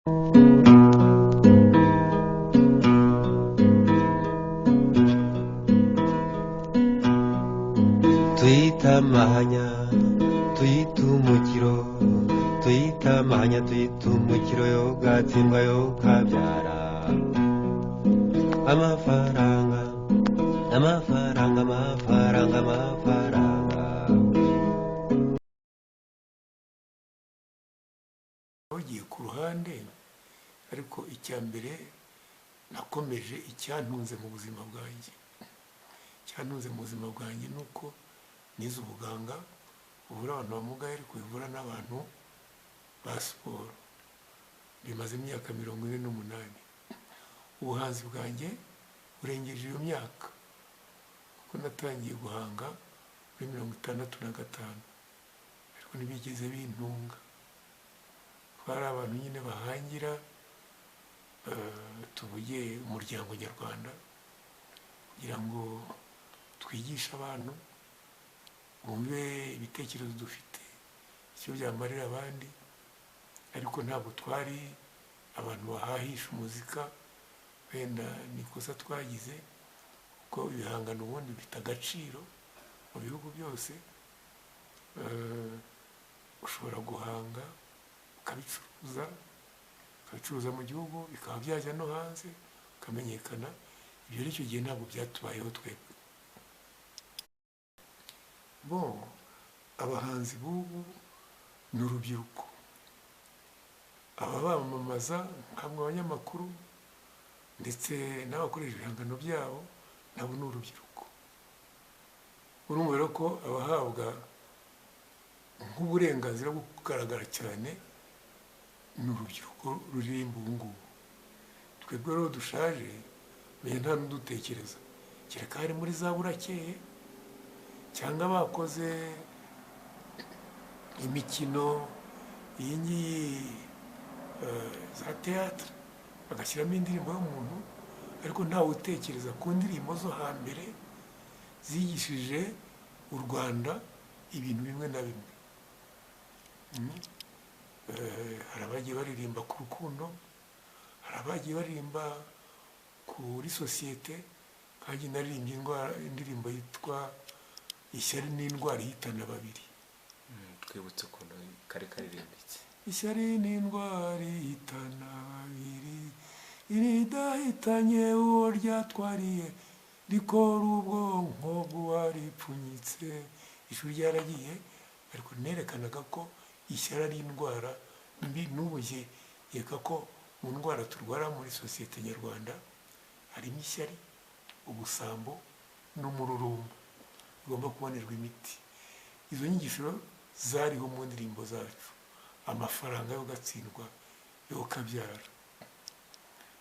tuyitamanya tuyitumukiro tuyitamanya tuyitumukiro yo gatsindwa yo kabyara amafaranga amafaranga amafaranga amafaranga. Ugiye ku ruhande ariko icya mbere nakomeje icyantunze mu buzima bwanjye nuko nize ubuganga buvura abantu bamugaye ariko bivura n'abantu ba siporo. Bimaze imyaka 48. Ubuhanzi bwanjye burengeje iyo myaka kuko natangiye guhanga muri 65 ariko ntibigeze bintunga. Twari abantu nyine bahangira tuvuge umuryango nyarwanda kugira ngo twigishe abantu bumve ibitekerezo dufite icyo byamarira abandi, ariko ntabwo twari abantu bahahisha umuzika. Wenda ni ikosa twagize kuko ibihangano ubundi bifite agaciro mu bihugu byose. Ushobora guhanga ukabicuruza mu gihugu bikaba byajya no hanze ukamenyekana. Ibyo icyo gihe ntabwo byatubayeho twebwe. Abahanzi b'ubu ni urubyiruko, ababamamaza nkamwe abanyamakuru ndetse n'abakoresha ibihangano byabo nabo ni urubyiruko. Urumva rero ko abahabwa nk'uburenganzira bwo kugaragara cyane ni urubyiruko ruririmba ubu ngubu. Twebwe rero dushaje menya nta n'udutekereza, kereka hari muri za burakeye cyangwa bakoze imikino iyi ngiyi za théâtre bagashyiramo indirimbo y'umuntu, ariko ntawe utekereza ku ndirimbo zo hambere zigishije u Rwanda ibintu bimwe na bimwe. Hari abagiye baririmba ku rukundo, hari abagiye baririmba kuri sosiyete. Kandi naririmbye indirimbo yitwa Ishyari n'indwara ihitana babiri. Twibutse ukuntu kari karirimbitse. Ishyari n'indwara ihitana babiri, iridahitanye uwo ryatwariye rikora ubwonko bw'uwaripfunyitse. Ishuri ryaragiye, ariko nerekanaga ko ishyari ari indwara mbi. N'ubu yeka ko mu ndwara turwara muri sosiyete nyarwanda harimo ishyari, ubusambo n'umururumba bigomba kubonerwa imiti. Izo nyigisho zariho mu ndirimbo zacu. Amafaranga yo gatsindwa yo kabyara,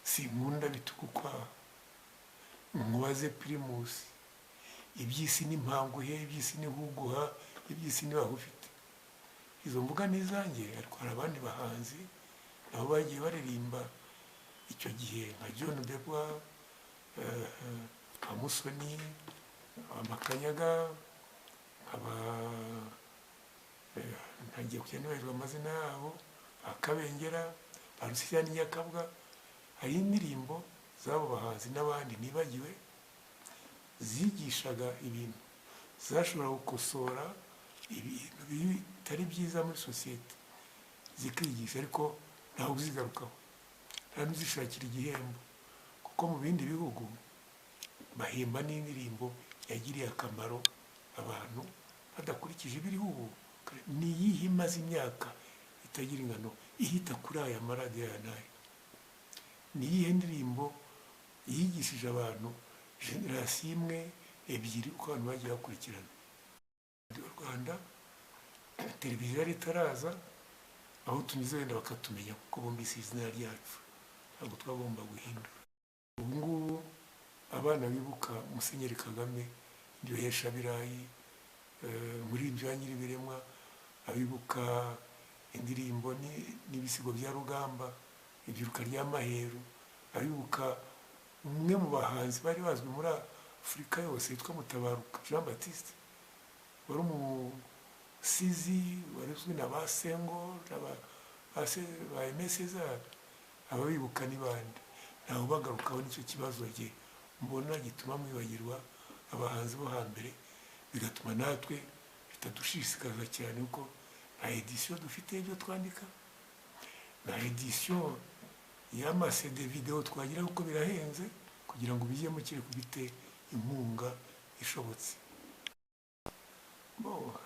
sinkunda bitukukwaha, nkubaze Primus, iby'isi n'impanguhe, iby'isi n'ihuguha, iby'isi ntibahufite. Izo mvuga ni izanjye, ariko hari abandi bahanzi nabo bagiye baririmba icyo gihe nka John Bebwa, Musoni, Makanyaga, ntagiye kujya nibagirwa amazina yabo, Akabengera, Rusiyani Nyakabwa. Hari indirimbo z'abo bahanzi n'abandi nibagiwe zigishaga ibintu, zashobora gukosora ibintu bitari byiza muri sosiyete zikigisha, ariko ntawe uzigarukaho, nta n'uzishakira igihembo. Kuko mu bindi bihugu bahemba n'indirimbo yagiriye akamaro abantu badakurikije ibiriho ubu. Ni iyihe imaze imyaka itagira ingano ihita kuri aya maradiyo ya nayo? Ni iyihe ndirimbo yigishije abantu generasiyo imwe ebyiri uko abantu bagiye bakurikirana? Mu Rwanda televiziyo yari itaraza, aho tunyuze wenda bakatumenya kuko bumvise izina ryacu, ntabwo twagomba guhindura. Ubu ngubu abana bibuka Musenyeri Kagame, Ndyohesha Birayi, muri ibyo ya Nyiribiremwa, abibuka indirimbo n'ibisigo bya Rugamba, ibyiruka rya Maheru, abibuka umwe mu bahanzi bari bazwi muri Afurika yose yitwa Mutabaruka Jean Baptiste, wari umusizi wari uzwi na ba Senghor, ba Aimé Césaire. ababibuka ni bande, ntawe ubagarukaho. nicyo kibazo jye mbona gituma mwibagirwa abahanzi bo hambere, bigatuma natwe bitadushishikaza cyane, kuko nta edisiyo dufite ibyo twandika, nta edisiyo y'amasede videwo twagira, kuko birahenze kugira ngo bijyemo kiri kubite inkunga ishobotse.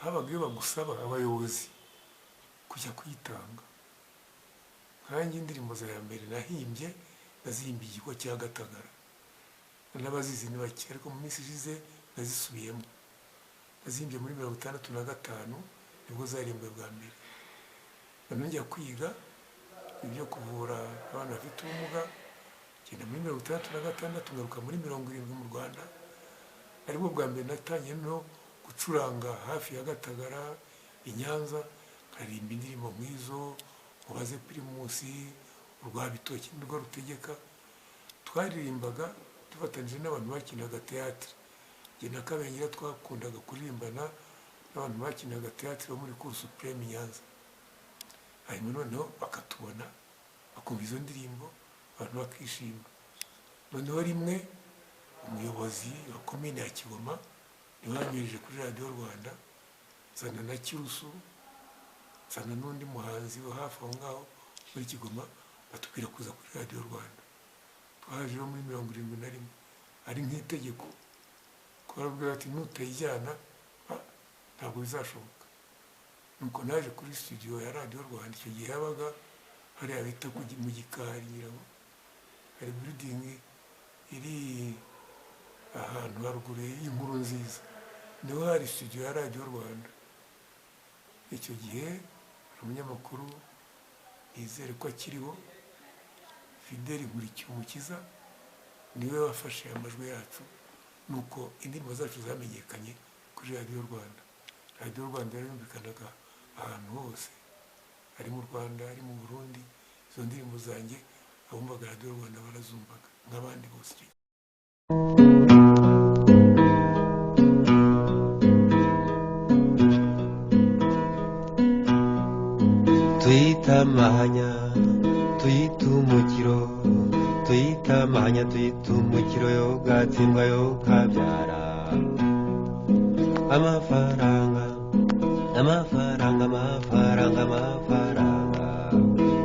habaga iyo bagusaba abayobozi kujya kuyitanga. nkanjye indirimbo za mbere nahimbye nazihimbiye ikigo cya Gatagara, n'abazizi ni bake, ariko mu minsi ishize nazisubiyemo. nazihimbye muri 65 nibwo zaririmbwe bwa mbere. noneho njya kwiga ibyo kuvura abana bafite ubumuga, ngenda muri 66 ngaruka muri 70 mu Rwanda. aribwo bwa mbere natangiye no gucuranga hafi ya Gatagara i Nyanza, nkaririmba indirimbo nk'izo Mubaze Primusi, urwa Bitoki nirwo rutegeka. twaririmbaga dufatanije n'abantu bakinaga teatre. Njye na Kabengera twakundaga kuririmbana n'abantu bakinaga teatre bo muri Cour Supreme Nyanza. hanyuma noneho bakatubona bakumva izo ndirimbo, abantu bakishima. noneho rimwe umuyobozi wa komine ya Kigoma niwe wanyohereje kuri radiyo Rwanda, nzana na Cyusu, nzana n'undi muhanzi wo hafi aho ngaho muri Kigoma, batubwira kuza kuri radiyo Rwanda. twajeho muri 71 ari nk'itegeko, kubabwira ati nutayijyana ntabwo bizashoboka. nuko naje kuri studio ya radiyo Rwanda. icyo gihe yabaga hariya bita mu Gikari nyiraho, hari building iri ahantu haruguru y'inkuru nziza, niho hari studio ya radiyo Rwanda. icyo gihe umunyamakuru nizere ko akiriho, Fideli Nkurikimukiza, niwe wafashe amajwi yacu, nuko indirimbo zacu zamenyekanye kuri radiyo Rwanda. radiyo Rwanda yarumvikanaga ahantu hose, ari mu Rwanda, ari mu Burundi. izo ndirimbo zanjye abumvaga radiyo Rwanda barazumvaga nk'abandi bose. tuyitamahanya tuyitumukiro, tuyitamahanya tuyitumukiro yo gatsindwa yo kabyara. amafaranga amafaranga amafaranga amafaranga